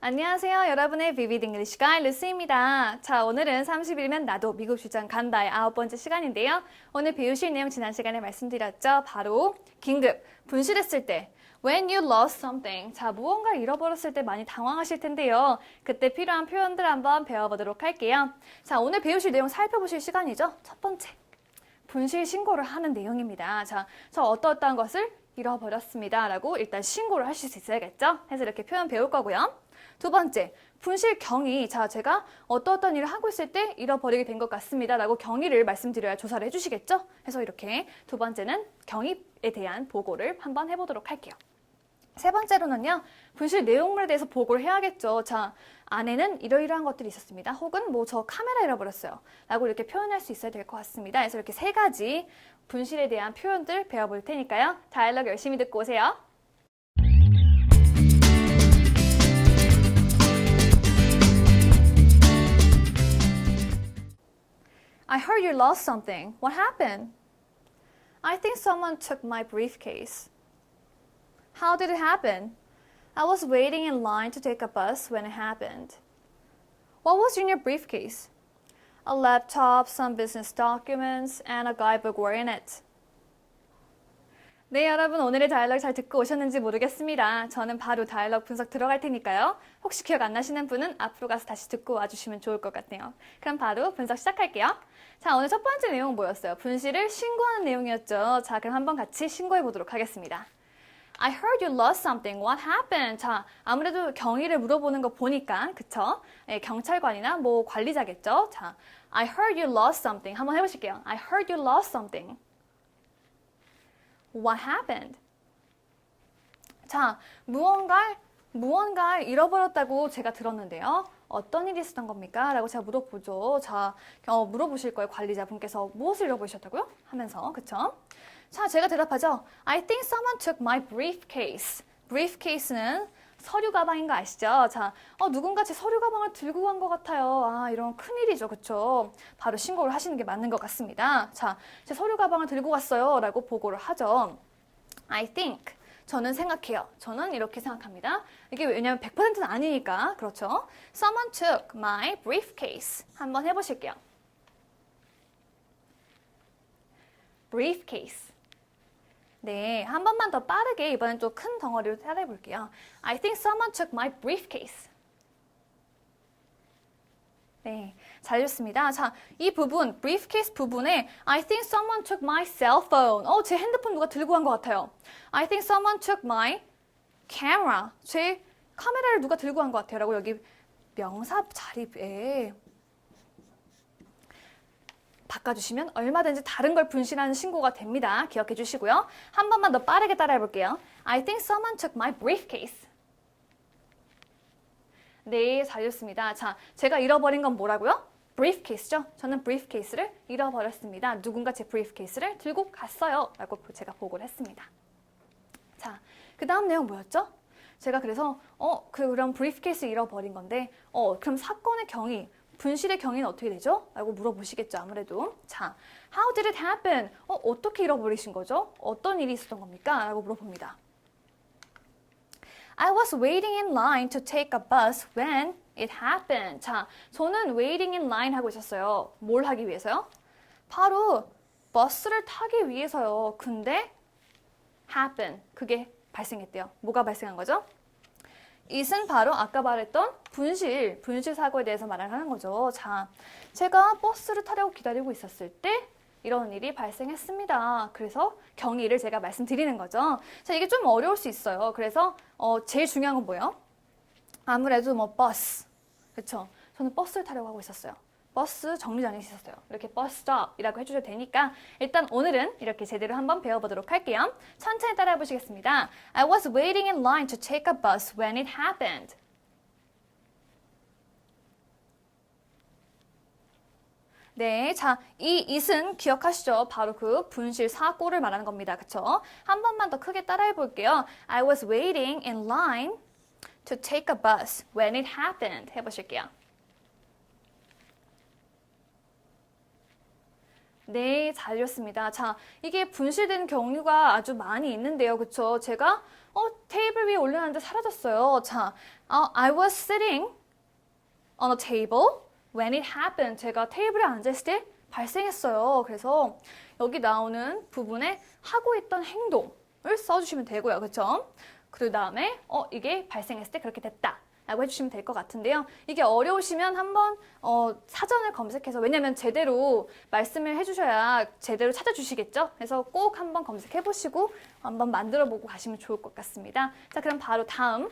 안녕하세요. 여러분의 비비드 잉글리시 가이 루시입니다. 자, 오늘은 30일면 나도 미국 출장 간다의 9번째 시간인데요. 오늘 배우실 내용 지난 시간에 말씀드렸죠. 바로 긴급, 분실했을 때 When you lost something. 자, 무언가를 잃어버렸을 때 많이 당황하실 텐데요. 그때 필요한 표현들 한번 배워보도록 할게요. 자, 오늘 배우실 내용 살펴보실 시간이죠. 첫 번째, 분실 신고를 하는 내용입니다. 자, 저 어떠한 것을 잃어버렸습니다. 라고 일단 신고를 하실 수 있어야겠죠? 해서 이렇게 표현 배울 거고요. 두 번째, 분실 경위. 자, 제가 어떤 일을 하고 있을 때 잃어버리게 된 것 같습니다. 라고 경위를 말씀드려야 조사를 해주시겠죠? 해서 이렇게 두 번째는 경위에 대한 보고를 한번 해보도록 할게요. 세 번째로는요, 분실 내용물에 대해서 보고를 해야겠죠. 자, 안에는 이러이러한 것들이 있었습니다. 혹은 뭐 저 카메라 잃어버렸어요. 라고 이렇게 표현할 수 있어야 될 것 같습니다. 그래서 이렇게 세 가지 분실에 대한 표현들 배워볼 테니까요. 다이얼로그 열심히 듣고 오세요. I heard you lost something. What happened? I think someone took my briefcase. How did it happen? I was waiting in line to take a bus when it happened. What was in your briefcase? A laptop, some business documents, and a guidebook were in it. 네, 여러분 오늘의 다이얼로그 잘 듣고 오셨는지 모르겠습니다. 저는 바로 다이얼로그 분석 들어갈 테니까요. 혹시 기억 안 나시는 분은 앞으로 가서 다시 듣고 와주시면 좋을 것 같네요. 그럼 바로 분석 시작할게요. 자, 오늘 첫 번째 내용은 뭐였어요? 분실을 신고하는 내용이었죠. 자, 그럼 한번 같이 신고해 보도록 하겠습니다. I heard you lost something. What happened? 자, 아무래도 경위를 물어보는 거 보니까, 그쵸? 네, 경찰관이나 뭐 관리자겠죠? 자, I heard you lost something. 한번 해보실게요. I heard you lost something. What happened? 자, 무언가를 잃어버렸다고 제가 들었는데요. 어떤 일이 있었던 겁니까? 라고 제가 물어보죠. 자, 물어보실 거예요. 관리자분께서 무엇을 잃어버리셨다고요? 하면서, 그쵸? 자, 제가 대답하죠. I think someone took my briefcase. briefcase는 서류 가방인 거 아시죠? 자, 누군가 제 서류 가방을 들고 간 것 같아요. 아, 이런 큰일이죠. 그쵸? 바로 신고를 하시는 게 맞는 것 같습니다. 자, 제 서류 가방을 들고 갔어요. 라고 보고를 하죠. I think. 저는 생각해요. 저는 이렇게 생각합니다. 이게 왜냐면 100%는 아니니까. 그렇죠? Someone took my briefcase. 한번 해보실게요. briefcase. 네, 한 번만 더 빠르게 이번엔 또 큰 덩어리로 따라해볼게요. I think someone took my briefcase. 네, 잘했습니다. 자, 이 부분, briefcase 부분에 I think someone took my cell phone. 제 핸드폰 누가 들고 간 것 같아요. I think someone took my camera. 제 카메라를 누가 들고 간 것 같아요. 라고 여기 명사 자리에 바꿔주시면 얼마든지 다른 걸 분실하는 신고가 됩니다. 기억해 주시고요. 한 번만 더 빠르게 따라해 볼게요. I think someone took my briefcase. 네, 잘했습니다. 자, 제가 잃어버린 건 뭐라고요? briefcase죠. 저는 briefcase를 잃어버렸습니다. 누군가 제 briefcase를 들고 갔어요. 라고 제가 보고를 했습니다. 자, 그 다음 내용 뭐였죠? 제가 그래서 그럼 briefcase 잃어버린 건데 그럼 사건의 경위 분실의 경위는 어떻게 되죠? 라고 물어보시겠죠, 아무래도. 자, how did it happen? 어떻게 잃어버리신 거죠? 어떤 일이 있었던 겁니까? 라고 물어봅니다. I was waiting in line to take a bus when it happened. 자, 저는 waiting in line 하고 있었어요. 뭘 하기 위해서요? 바로 버스를 타기 위해서요. 근데 happen, 그게 발생했대요. 뭐가 발생한 거죠? it은 바로 아까 말했던 분실 사고에 대해서 말을 하는 거죠. 자, 제가 버스를 타려고 기다리고 있었을 때 이런 일이 발생했습니다. 그래서 경위를 제가 말씀드리는 거죠. 자, 이게 좀 어려울 수 있어요. 그래서 제일 중요한 건 뭐예요? 아무래도 뭐 버스, 그렇죠? 저는 버스를 타려고 하고 있었어요. 버스 정류장에 있었어요. 이렇게 버스 스톱이라고 해주셔도 되니까 일단 오늘은 이렇게 제대로 한번 배워보도록 할게요. 천천히 따라해 보시겠습니다. I was waiting in line to take a bus when it happened. 네, 자, 이 it은 기억하시죠? 바로 그 분실 사고를 말하는 겁니다. 그쵸? 한 번만 더 크게 따라해 볼게요. I was waiting in line to take a bus when it happened. 해보실게요. 네, 잘 읽었습니다. 자, 이게 분실된 경우가 아주 많이 있는데요. 그쵸? 제가 테이블 위에 올려놨는데 사라졌어요. 자, I was sitting on a table when it happened. 제가 테이블에 앉아있을 때 발생했어요. 그래서 여기 나오는 부분에 하고 있던 행동을 써주시면 되고요. 그쵸? 그 다음에 이게 발생했을 때 그렇게 됐다 라고 해주시면 될 것 같은데요. 이게 어려우시면 한번 사전을 검색해서, 왜냐면 제대로 말씀을 해주셔야 제대로 찾아주시겠죠? 그래서 꼭 한번 검색해보시고 한번 만들어보고 가시면 좋을 것 같습니다. 자, 그럼 바로 다음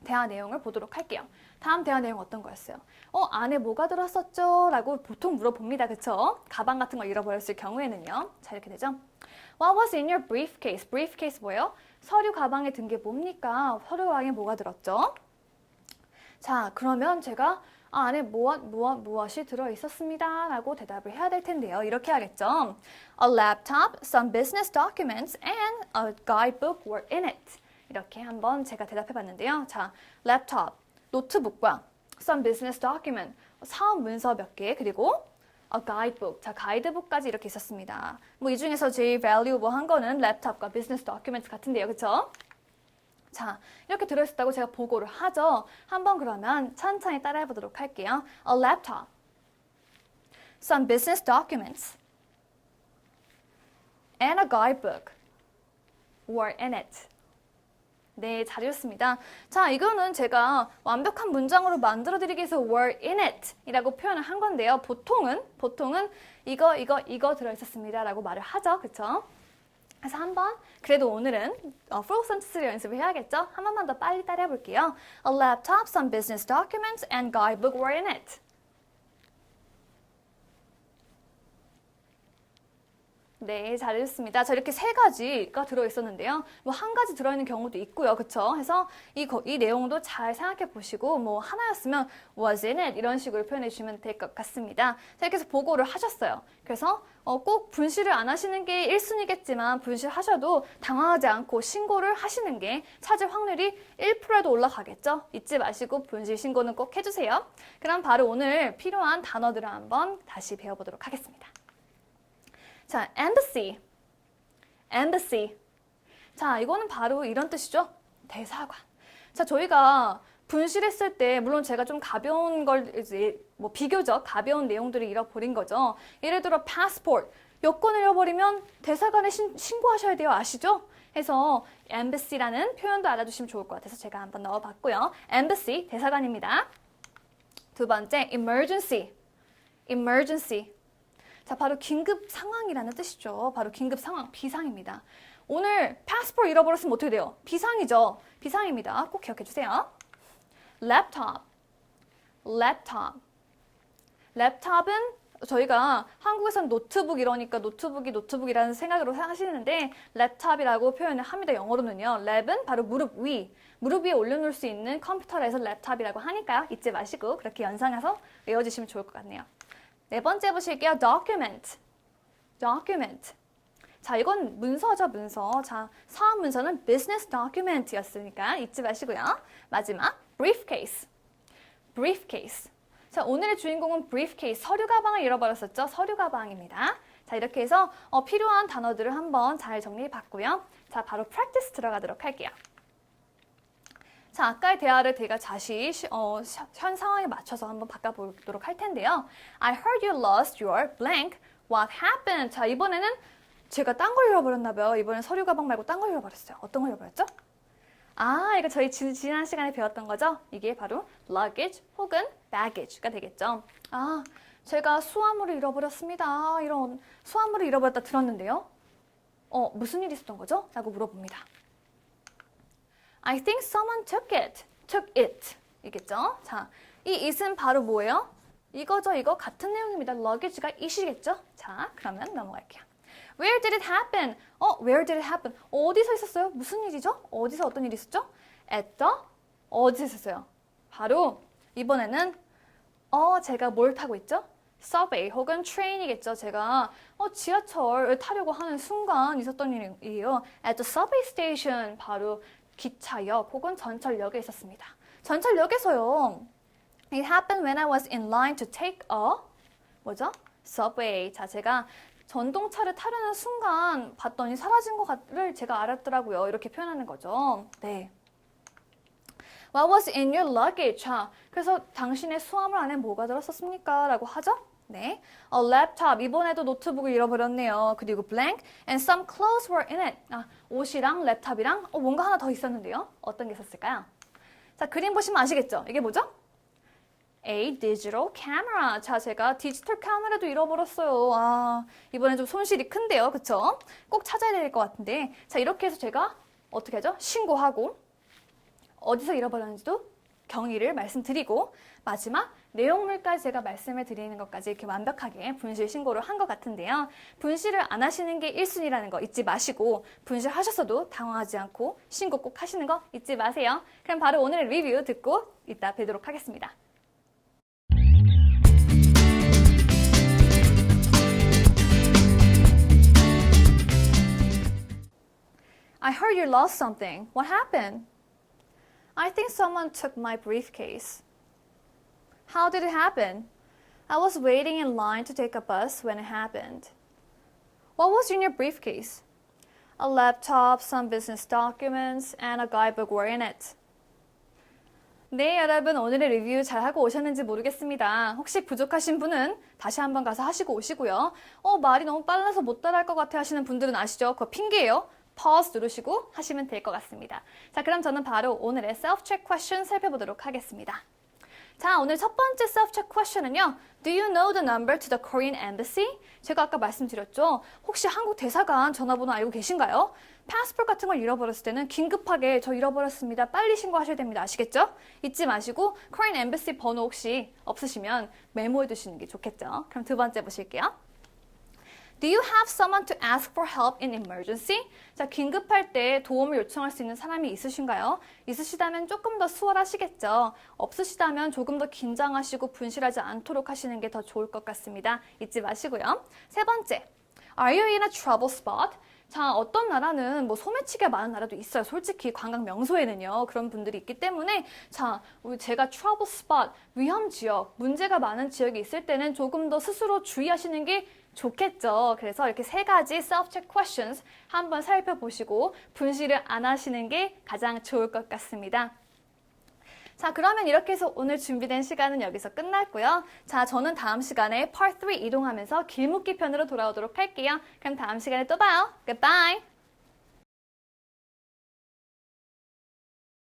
대화 내용을 보도록 할게요. 다음 대화 내용 어떤 거였어요? 안에 뭐가 들었었죠? 라고 보통 물어봅니다. 그쵸? 가방 같은 거 잃어버렸을 경우에는요. 자, 이렇게 되죠? What was in your briefcase? briefcase 뭐예요? 서류 가방에 든 게 뭡니까? 서류 가방에 뭐가 들었죠? 자, 그러면 제가 안에 무엇이 들어있었습니다 라고 대답을 해야 될 텐데요. 이렇게 하겠죠. A laptop, some business documents, and a guidebook were in it. 이렇게 한번 제가 대답해 봤는데요. 자, 랩탑, 노트북과 some business document, 사업 문서 몇 개, 그리고 a guidebook, 자, 가이드북까지 이렇게 있었습니다. 뭐 이 중에서 제일 valuable 한 거는 랩탑과 business documents 같은데요. 그쵸? 자, 이렇게 들어있었다고 제가 보고를 하죠. 한번 그러면 천천히 따라해 보도록 할게요. A laptop, some business documents, and a guidebook were in it. 네, 잘 읽었습니다. 자, 이거는 제가 완벽한 문장으로 만들어드리기 위해서 were in it 이라고 표현을 한 건데요. 보통은 이거 들어있었습니다 라고 말을 하죠. 그쵸? 그래서 한번, 그래도 오늘은 full sentence를 연습을 해야겠죠? 한 번만 더 빨리 따라해 볼게요. A laptop, some business documents, and guidebook were in it. 네, 잘 읽었습니다. 자, 이렇게 세 가지가 들어있었는데요. 뭐 한 가지 들어있는 경우도 있고요. 그쵸? 그래서 이 내용도 잘 생각해 보시고, 뭐 하나였으면 was in it 이런 식으로 표현해 주시면 될 것 같습니다. 자, 이렇게 해서 보고를 하셨어요. 그래서 꼭 분실을 안 하시는 게 1순위겠지만 분실하셔도 당황하지 않고 신고를 하시는 게 찾을 확률이 1%라도 올라가겠죠? 잊지 마시고 분실 신고는 꼭 해주세요. 그럼 바로 오늘 필요한 단어들을 한번 다시 배워보도록 하겠습니다. 자, embassy. embassy. 자, 이거는 바로 이런 뜻이죠. 대사관. 자, 저희가 분실했을 때 물론 제가 좀 가벼운 걸 이제 뭐 비교적 가벼운 내용들을 잃어버린 거죠. 예를 들어 passport. 여권을 잃어버리면 대사관에 신고하셔야 돼요. 아시죠? 해서 embassy라는 표현도 알아두시면 좋을 것 같아서 제가 한번 넣어봤고요. embassy, 대사관입니다. 두 번째, emergency. emergency. 자, 바로 긴급 상황이라는 뜻이죠. 바로 긴급 상황, 비상입니다. 오늘 패스포트 잃어버렸으면 어떻게 돼요? 비상이죠. 비상입니다. 꼭 기억해 주세요. 랩탑, 랩탑. 랩탑은 저희가 한국에서는 노트북 이러니까 노트북이라는 생각으로 하시는데 랩탑이라고 표현을 합니다. 영어로는요. 랩은 바로 무릎 위에 올려놓을 수 있는 컴퓨터라 해서 랩탑이라고 하니까 잊지 마시고 그렇게 연상해서 외워주시면 좋을 것 같네요. 네 번째 보실게요. document. document. 자, 이건 문서죠, 문서. 자, 사업 문서는 business document였으니까 잊지 마시고요. 마지막, briefcase. briefcase. 자, 오늘의 주인공은 briefcase, 서류 가방을 잃어버렸었죠. 서류 가방입니다. 자, 이렇게 해서 필요한 단어들을 한번 잘 정리해 봤고요. 자, 바로 practice 들어가도록 할게요. 자, 아까의 대화를 제가 다시 현 상황에 맞춰서 한번 바꿔보도록 할 텐데요. I heard you lost your blank. What happened? 자, 이번에는 제가 딴 걸 잃어버렸나 봐요. 이번엔 서류 가방 말고 딴 걸 잃어버렸어요. 어떤 걸 잃어버렸죠? 아, 이거 저희 지난 시간에 배웠던 거죠? 이게 바로 luggage 혹은 baggage가 되겠죠. 아, 제가 수화물을 잃어버렸습니다. 이런 수화물을 잃어버렸다 들었는데요. 무슨 일이 있었던 거죠? 라고 물어봅니다. I think someone took it. 이겠죠? 자, 이 it은 바로 뭐예요? 이거죠, 이거 같은 내용입니다. luggage가 it이겠죠? 자, 그러면 넘어갈게요. Where did it happen? Where did it happen? 어디서 있었어요? 무슨 일이죠? 어디서 어떤 일이 있었죠? At the, 어디서 있었어요? 바로 이번에는 제가 뭘 타고 있죠? subway 혹은 train이겠죠. 제가 지하철을 타려고 하는 순간 있었던 일이에요. At the subway station, 바로 기차역 혹은 전철역에 있었습니다. 전철역에서요. It happened when I was in line to take a 뭐죠? subway. 자, 제가 전동차를 타려는 순간 봤더니 사라진 것을 제가 알았더라고요. 이렇게 표현하는 거죠. 네. What was in your luggage? 자, 그래서 당신의 수화물 안에 뭐가 들었었습니까? 라고 하죠. 네. A laptop. 이번에도 노트북을 잃어버렸네요. 그리고 blank and some clothes were in it. 아, 옷이랑 랩탑이랑 뭔가 하나 더 있었는데요. 어떤 게 있었을까요? 자, 그림 보시면 아시겠죠? 이게 뭐죠? A digital camera. 자, 제가 디지털 카메라도 잃어버렸어요. 아, 이번엔 좀 손실이 큰데요. 그쵸? 꼭 찾아야 될 것 같은데. 자, 이렇게 해서 제가 어떻게 하죠? 신고하고 어디서 잃어버렸는지도 경위를 말씀드리고 마지막 내용물까지 제가 말씀을 드리는 것까지 이렇게 완벽하게 분실 신고를 한 것 같은데요. 분실을 안 하시는 게 1순위라는 거 잊지 마시고 분실하셨어도 당황하지 않고 신고 꼭 하시는 거 잊지 마세요. 그럼 바로 오늘의 리뷰 듣고 이따 뵈도록 하겠습니다. I heard you lost something. What happened? I think someone took my briefcase. How did it happen? I was waiting in line to take a bus when it happened. What was in your briefcase? A laptop, some business documents, and a guidebook were in it. 네, 여러분 오늘의 리뷰 잘 하고 오셨는지 모르겠습니다. 혹시 부족하신 분은 다시 한번 가서 하시고 오시고요. 말이 너무 빨라서 못 따라할 것 같아 하시는 분들은 아시죠? 그거 핑계예요. pause 누르시고 하시면 될 것 같습니다. 자, 그럼 저는 바로 오늘의 self-check question 살펴보도록 하겠습니다. 자, 오늘 첫 번째 self-check question은요. Do you know the number to the Korean embassy? 제가 아까 말씀드렸죠. 혹시 한국 대사관 전화번호 알고 계신가요? 패스포트 같은 걸 잃어버렸을 때는 긴급하게 저 잃어버렸습니다. 빨리 신고하셔야 됩니다. 아시겠죠? 잊지 마시고 Korean embassy 번호 혹시 없으시면 메모해 두시는 게 좋겠죠. 그럼 두 번째 보실게요. Do you have someone to ask for help in emergency? 자, 긴급할 때 도움을 요청할 수 있는 사람이 있으신가요? 있으시다면 조금 더 수월하시겠죠. 없으시다면 조금 더 긴장하시고 분실하지 않도록 하시는 게 더 좋을 것 같습니다. 잊지 마시고요. 세 번째, Are you in a trouble spot? 자, 어떤 나라는 소매치기가 많은 나라도 있어요. 솔직히 관광 명소에는요. 그런 분들이 있기 때문에 자, 제가 trouble spot, 위험 지역, 문제가 많은 지역이 있을 때는 조금 더 스스로 주의하시는 게 좋겠죠. 그래서 이렇게 세 가지 self-check questions 한번 살펴보시고 분실을 안 하시는 게 가장 좋을 것 같습니다. 자, 그러면 이렇게 해서 오늘 준비된 시간은 여기서 끝났고요. 자, 저는 다음 시간에 Part 3 이동하면서 길묻기 편으로 돌아오도록 할게요. 그럼 다음 시간에 또 봐요. Goodbye!